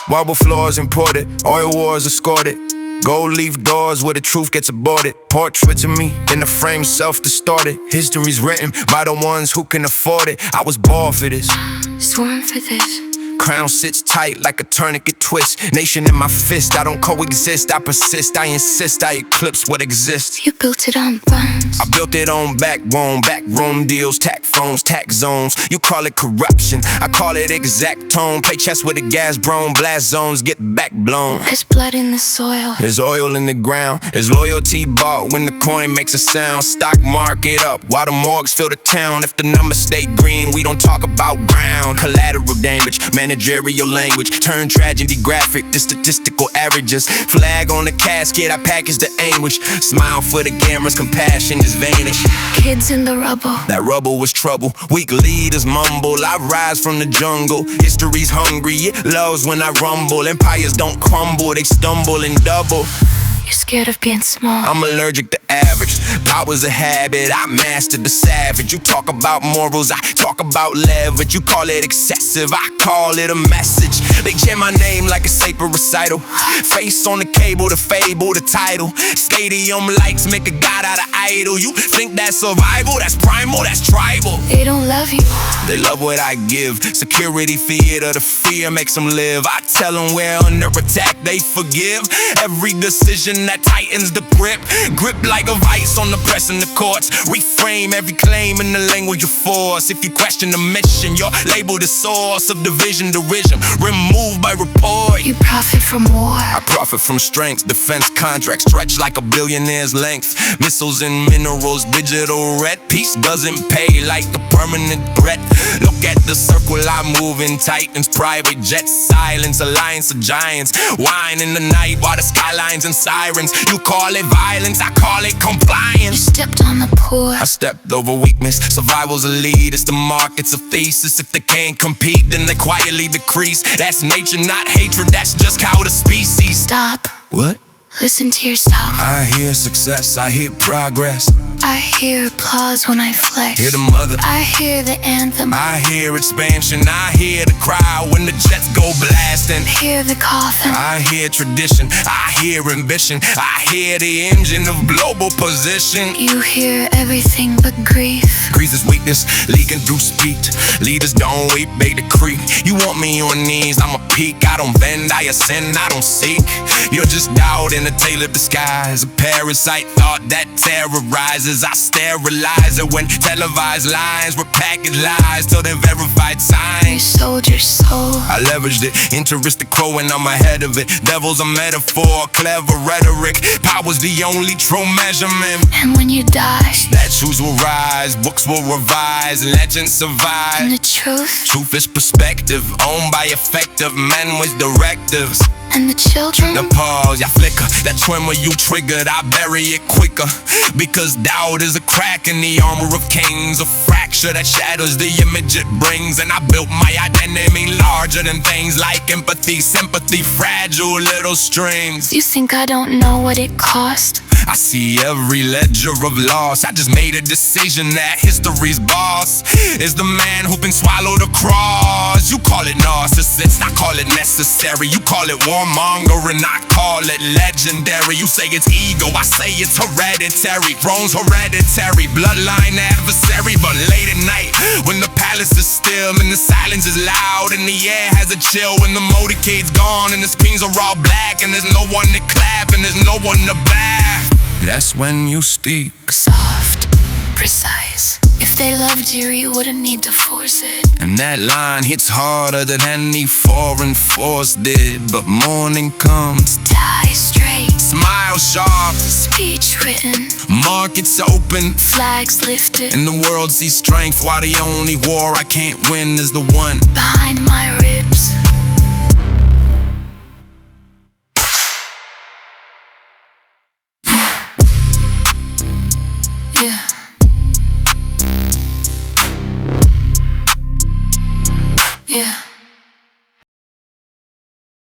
Marble floors imported, oil wars escorted, gold leaf doors where the truth gets aborted. Portraits of me in the frame self-distorted. History's written by the ones who can afford it. I was born for this, sworn for this. Crown sits tight like a tourniquet twist. Nation in my fist, I don't coexist, I persist. I insist, I eclipse what exists. You built it on bones. I built it on backroom deals, tack phones, tack zones. You call it corruption, I call it exact tone. Play chess with a gas brown, blast zones get back blown. There's blood in the soil. There's oil in the ground. There's loyalty bought when the coin makes a sound. Stock market up while the morgues fill the town. If the numbers stay green, we don't talk about ground. Collateral damage, managerial language, turn tragedy graphic to statistical averages. Flag on the casket, I package the anguish. Smile for the cameras, compassion is vanished. Kids in the rubble. That rubble was trouble. Weak leaders mumble. I rise from the jungle. History's hungry. It loves when I rumble. Empires don't crumble, they stumble and double. You're scared of being small. I'm allergic to average. Power's a habit, I mastered the savage. You talk about morals, I talk about leverage. You call it excessive, I call it a message. They chant my name like a sacred recital. Face on the cable, the fable, the title. Stadium lights make a god out of idol. You think that's survival? That's primal, that's tribal. They don't love you. They love what I give. Security, theater, the fear makes them live. I tell them we're under attack, they forgive. Every decision that tightens the grip like a vice on the press in the courts. Reframe every claim in the language of force. If you question the mission, you're labeled the source of division, derision, removed by report. You profit from war. I profit from strength. Defense contracts stretch like a billionaire's length. Missiles and minerals, digital red. Peace doesn't pay like a permanent threat. Look at the circle I move in. Titans, private jets, silence, alliance of giants. Wine in the night while the skylines and sirens. You call it violence, I call it compliance. You stepped on the poor. I stepped over weakness. Survival's a lead, it's the market's a thesis. If they can't compete, then they quietly decrease. That's nature, not hatred, that's just how the species. Stop. What? Listen to yourself. I hear success, I hear progress. I hear applause when I flex. Hear the mother. I hear the anthem. I hear expansion, I hear the crowd when the jets go blasting. Hear the coffin. I hear tradition, I hear ambition. I hear the engine of global position. You hear everything but grief. Grease is weakness, leaking through speech. Leaders don't weep, they decree. You want me on knees, I'm a peak. I don't bend, I ascend, I don't seek. You're just doubt in a tailored disguise. A parasite thought that terrorizes. I sterilize it when televised lines were packaged lies till they're verified You signs. sold your soul. I leveraged it, interested crowing, I'm ahead of it. Devil's a metaphor, clever rhetoric. Power's the only true measurement. And when you die, Statues will rise, books will revise, legends survive. and the truth, Truth is perspective, owned by effective men with directives. and the children. The pause, I flicker, that tremor you triggered, I bury it quicker. Because doubt is a crack in the armor of kings, a fracture that shatters the image it brings. And I built my identity larger than things like empathy, sympathy, fragile little strings. You think I don't know what it cost? I see every ledger of loss. I just made a decision that history's boss is the man who can swallow the cross. You call it narcissist, I call it necessary. You call it warmongering, I call it legendary. You say it's ego, I say it's hereditary. Throne's hereditary, bloodline adversary. But late at night, when the palace is still and the silence is loud and the air has a chill, when the motorcade's gone and the screens are all black and there's no one to clap and there's no one to back, that's when you speak. Soft, precise. If they loved you, you wouldn't need to force it. And that line hits harder than any foreign force did. But morning comes, Die straight, smile sharp, speech written, markets open, flags lifted. and the world sees strength. While the only war I can't win is the one Behind my ribs,